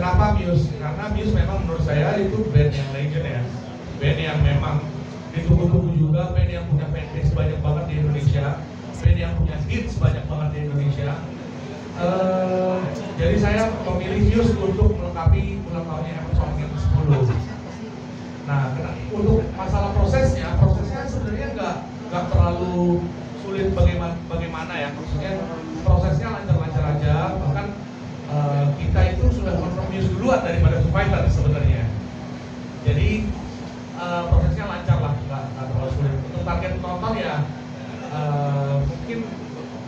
Kenapa Muse? Karena Muse memang menurut saya itu band yang legend ya, band yang memang ditunggu-tunggu juga, band yang punya fanbase banyak banget di Indonesia, band yang punya hits banyak banget di Indonesia. Jadi saya memilih Muse untuk melengkapi ulang tahunnya Emerson yang ke-10. Nah, untuk masalah prosesnya sebenarnya nggak terlalu sulit bagaimana ya, maksudnya prosesnya lancar-lancar aja, bahkan kita itu sudah confirm Muse duluan daripada Foo Fighters sebenarnya. Jadi prosesnya lancar lah, nggak terlalu sulit. Untuk target penonton ya mungkin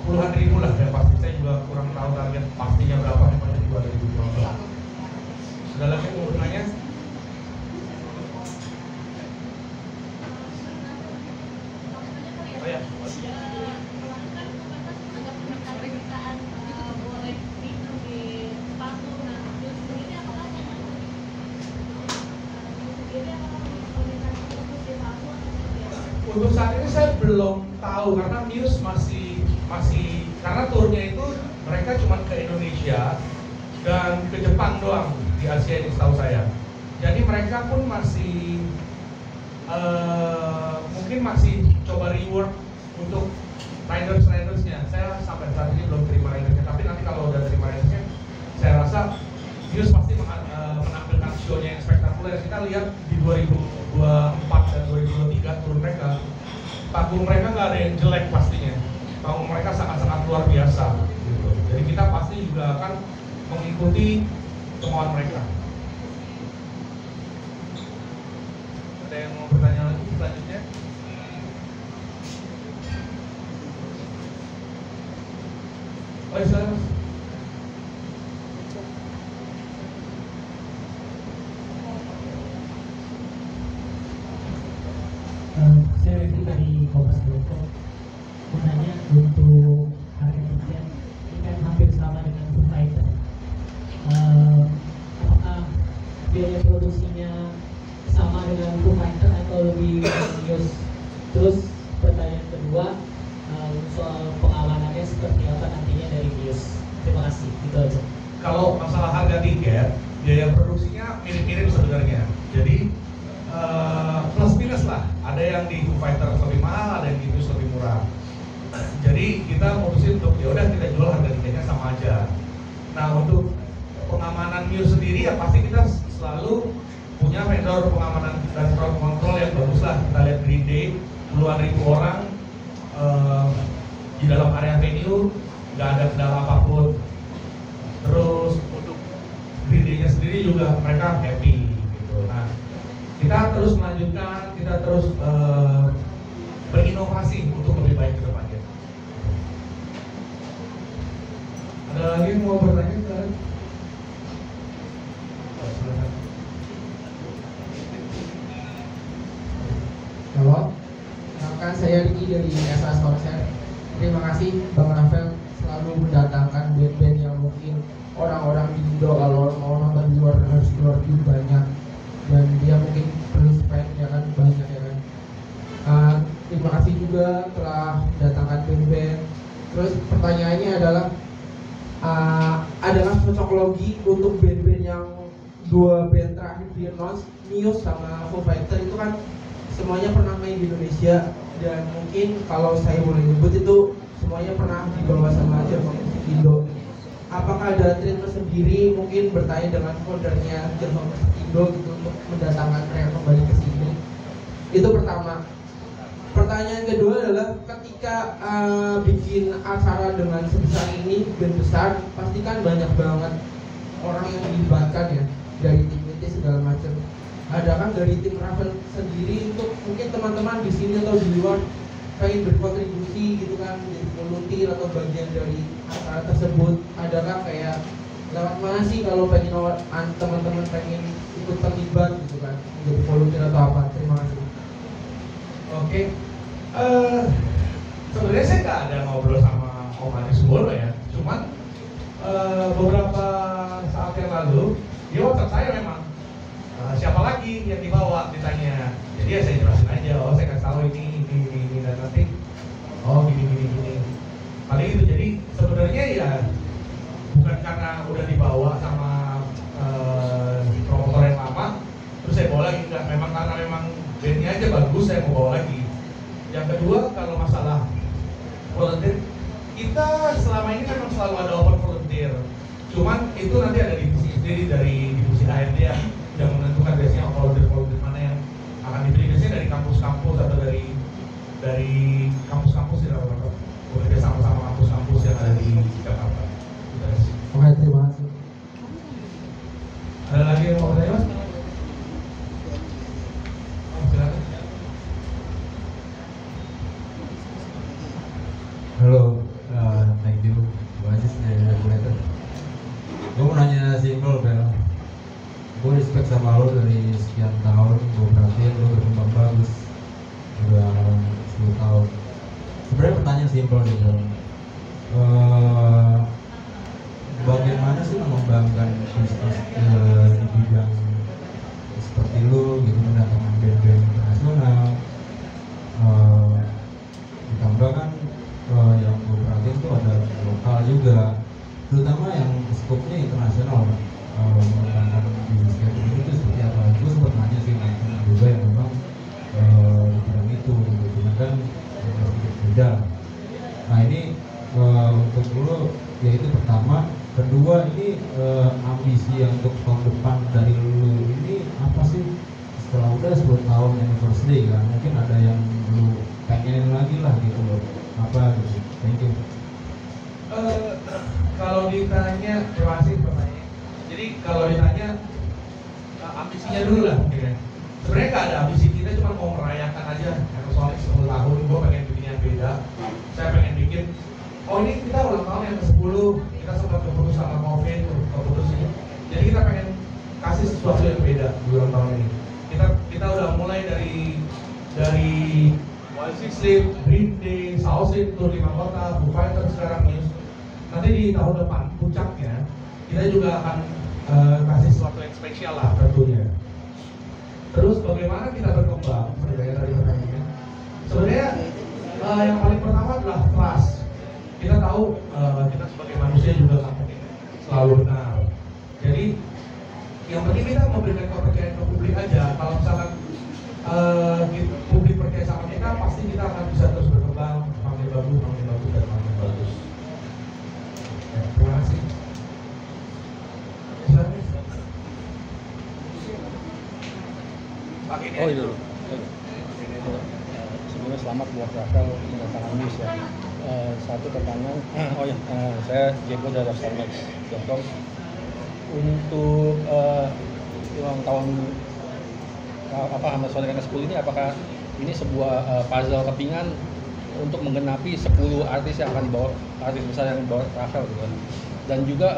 puluhan ribu lah ya pasti. Saya juga kurang tahu target pastinya berapa, hanya 2.000 penonton. Sudah lagi mau bertanya? Oh ya. Untuk saat ini saya belum tahu karena Muse masih karena turnya itu mereka cuma ke Indonesia dan ke Jepang doang di Asia ini setahu saya. Jadi mereka pun masih mungkin masih coba rework untuk ridersnya. Saya sampai saat ini belum terima ridersnya, tapi nanti kalau udah terima ridersnya, saya rasa Muse pasti menampilkan show-nya yang spektakuler. Kita lihat di 2024 dan 2023 turun mereka, panggung mereka nggak ada yang jelek pastinya. Panggung mereka sangat-sangat luar biasa. Gitu. Jadi kita pasti juga akan mengikuti kemauan mereka. Ada yang mau bertanya lagi selanjutnya? Oh, silakan. Saya itu dari Kompas.com. Menanya untuk harga tiket, ini kan hampir sama dengan Foo Fighters. Apakah biaya produksinya sama dengan Foo Fighters atau lebih serius? Terus pertanyaan kedua, soal pengamanannya seperti apa nantinya dari Muse? Terima kasih, itu aja. Kalau masalah harga tiket, biaya produksinya mirip-mirip sebenarnya. Jadi plus minus lah. Ada yang di Foo Fighters lebih mahal, ada yang di Muse lebih murah. Jadi kita mutusin untuk ya udah kita jual harga tiketnya sama aja. Nah, untuk pengamanan Muse sendiri ya pasti kita selalu punya vendor pengamanan dan crowd control yang bagus lah. Kita lihat Green Day, puluhan ribu orang di dalam area venue, nggak ada kendala apapun. Terus untuk Green Day-nya sendiri juga mereka happy gitu. Nah, kita terus melanjutkan, kita terus berinovasi untuk lebih baik ke depannya. Ada lagi yang mau bertanya? Halo, kenalkan saya Riki dari SAS Konser. Terima kasih Bang Rafael selalu mendatangkan band-band yang mungkin orang-orang di Indo kalau mau nonton di luar harus keluar duit banyak, dan dia mungkin perlu spend ya kan banyak ya kan. Terima kasih juga telah mendatangkan band-band. Terus pertanyaannya adalah adalah cocokologi untuk band-band yang dua band terakhir di announce, Muse sama Foo Fighters itu kan semuanya pernah main di Indonesia, dan mungkin kalau saya boleh nyebut itu semuanya pernah dibawa sama Jerman Musik Indo. Apakah ada treatment sendiri mungkin bertanya dengan foldernya Jerman Musik Indo gitu untuk mendatangkan mereka kembali ke sini? Itu pertama. Pertanyaan kedua adalah ketika bikin acara dengan sebesar ini, band besar, pasti kan banyak banget orang yang dilibatkan ya, dari tim segala macam. Adakah dari tim Rafael sendiri untuk mungkin teman-teman di sini atau di luar pengen berkontribusi gitu kan, menjadi volunteer atau bagian dari acara tersebut? Adakah kayak lewat mana sih kalau pengen teman-teman pengen ikut terlibat gitu kan, menjadi volunteer atau apa? Terima kasih. Oke, sebenarnya saya nggak ada ngobrol sama Om Anies Bolo ya, cuman beberapa saat yang lalu dia WhatsApp saya memang siapa lagi yang dibawa ditanya. Jadi ya saya jelasin aja, oh saya kasih tahu ini dan nanti oh gini. Paling itu. Jadi sebenarnya ya bukan karena udah dibawa sama bandnya aja bagus, saya mau bawa lagi. Yang kedua, kalau masalah volunteer, kita selama ini memang selalu ada open volunteer. Cuman itu nanti ada divisi sendiri dari divisi HRD yang menentukan biasanya volunteer mana yang akan dipilih, biasanya dari kampus-kampus atau dari kampus-kampus yang bekerja sama kampus-kampus yang ada di Jakarta. Oke, terima kasih. Ada lagi yang mau bertanya, Mas? Silakan. Halo, thank you. Gue Aziz dari regulator. Gue mau nanya simple, Bel. Gue respect sama lo dari sekian tahun. Gue perhatiin lo berkembang bagus. Udah 10 tahun. Sebenarnya pertanyaan simple nih, Bel. Bagaimana sih mengembangkan bisnis di bidang seperti lo gitu, mendatangkan band-band internasional, ditambah kan yang gue perhatiin tuh ada lokal juga, terutama yang skopnya internasional. Mengembangkan bisnis kayak begini itu seperti apa? Gue sempat nanya sih teman juga yang memang di bidang itu, cuma kan sedikit beda. Nah ini untuk lo, ya itu pertama. Kedua, ini ambisi yang untuk tahun depan dari lo ini apa sih? Setelah udah 10 tahun anniversary kan, mungkin ada yang lo pengenin lagi lah gitu loh. Apa gitu? Thank you. Kalau ditanya, terima kasih pertanyaannya. Jadi kalau ditanya ambisinya dulu lah mungkin ya. Sebenarnya nggak ada ambisi, kita cuma mau merayakan aja. Soalnya 10 tahun, gue pengen bikin yang beda. Saya pengen bikin, oh ini kita ulang tahun yang ke-10, kita sempat keputus sama COVID, keputus ini. Jadi kita pengen kasih sesuatu yang beda di ulang tahun ini. Kita udah mulai dari Wild Sleep, Green Day, Sausin, Tour 5 Kota, Foo Fighters, sekarang Muse. Nanti di tahun depan, puncaknya, kita juga akan kasih sesuatu yang spesial lah tentunya. Terus bagaimana kita berkembang, sebenarnya tadi pertanyaannya. Sebenarnya yang paling pertama adalah trust. Kita tahu kita sebagai manusia juga nggak mungkin selalu benar. Jadi yang penting kita memberikan kepercayaan ke publik aja. Kalau misalkan publik percaya sama kita, pasti kita akan bisa terus berkembang, makin bagus, dan makin bagus. Ya, terima kasih. Oh itu. Sebelumnya selamat buat Rafael mendatangkan news ya. Satu pertanyaan, saya Jeko dari starmax.com. Untuk ulang tahun Hamad Sonic ke-10 ini, apakah ini sebuah puzzle kepingan untuk menggenapi 10 artis yang akan dibawa, artis besar yang dibawa Rafael gitu kan? Dan juga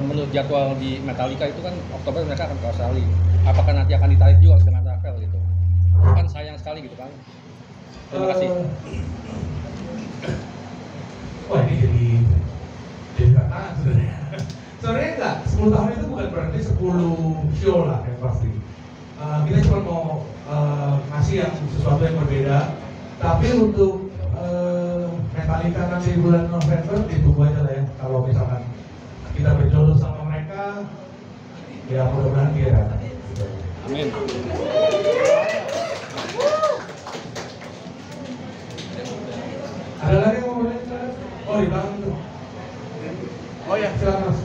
menurut jadwal di Metallica itu kan Oktober mereka akan ke Australia. Apakah nanti akan ditarik juga dengan Rafael gitu? Kan sayang sekali gitu kan. Terima kasih. Wah ini jadi kata sebenarnya enggak, 10 tahun itu bukan berarti 10 show lah yang pasti. Kita cuma mau ngasih yang sesuatu yang berbeda. Tapi untuk Metallica nanti bulan November, ditunggu aja lah ya. Kalau misalkan kita berjodoh sama mereka, ya mudah-mudahan dia datang. Amin. Ada lagi yang mau bertanya? Oh di belakang itu. Oh ya silakan Mas.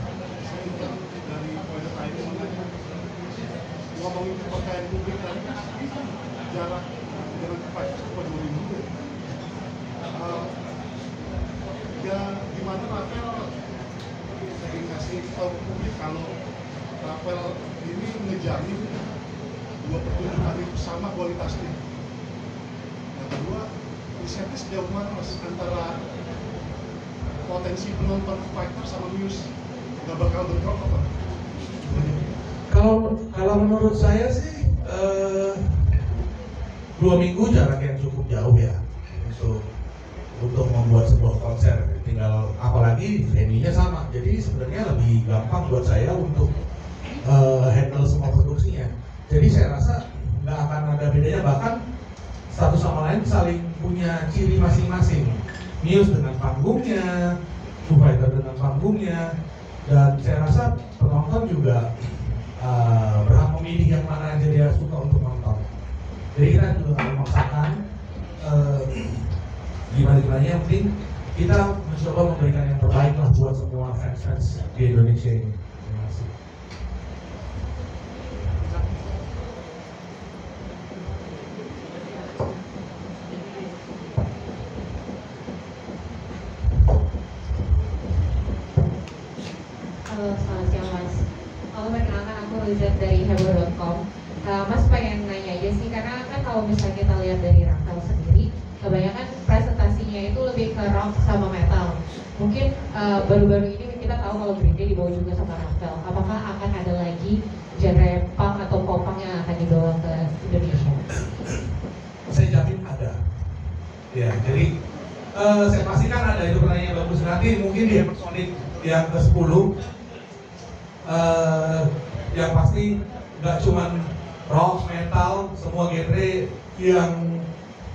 Dari poin tadi mengenai ngomongin kepercayaan publik tadi, jarak dengan peduli dulu. Ya gimana Rafael sering kasih tahu publik kalau Rafael ini ngejamin 2 pertunjukan itu sama kualitasnya. Yang kedua, risetnya sejauh mana Mas antara potensi penonton Fighter sama Muse, nggak bakal bentrok apa? Kalau menurut saya sih 2 minggu jarak yang cukup jauh ya untuk membuat sebuah konser. Tinggal apalagi venue-nya sama, jadi sebenarnya lebih gampang buat saya untuk handle semua produksinya. Jadi saya rasa nggak akan ada bedanya, bahkan satu sama lain saling punya ciri masing-masing. Muse dengan panggungnya, Foo Fighters dengan panggungnya, dan saya rasa penonton juga berhak memilih yang mana aja dia suka untuk nonton. Jadi kita juga nggak memaksakan gimana yang penting kita mencoba memberikan yang terbaik lah buat semua fans di Indonesia ini. Terima kasih. Halo, selamat siang Mas. Kalau perkenalkan aku Rizat dari heboh.com. Mas pengen nanya aja sih, karena kan kalau misalnya kita lihat dari Rafael sendiri, kebanyakan presentasinya itu lebih ke rock sama metal. Mungkin baru-baru ini kita tahu kalau Green Day dibawa juga sama Rafael. Apakah akan ada lagi genre punk atau pop punk yang akan dibawa ke Indonesia? Saya jamin ada. Ya, jadi saya pastikan ada, itu pertanyaan bagus. Nanti mungkin di episode yang ke-10 yang pasti nggak cuman rock, metal, semua genre yang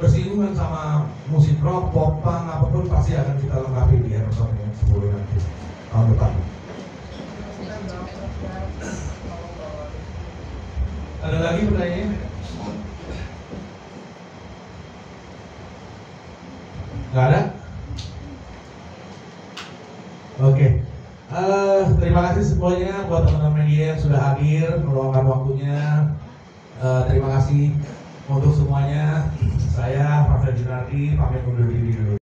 bersinggungan sama musik rock, pop, punk, apapun pasti akan kita lengkapi di episode yang 10 nanti tahun depan. Ada lagi pertanyaan? Nggak ada? Oke. Terima kasih semuanya buat teman-teman media yang sudah hadir, meluangkan waktunya. Terima kasih untuk semuanya. Saya Rafael Junardi, pamit undur diri dulu.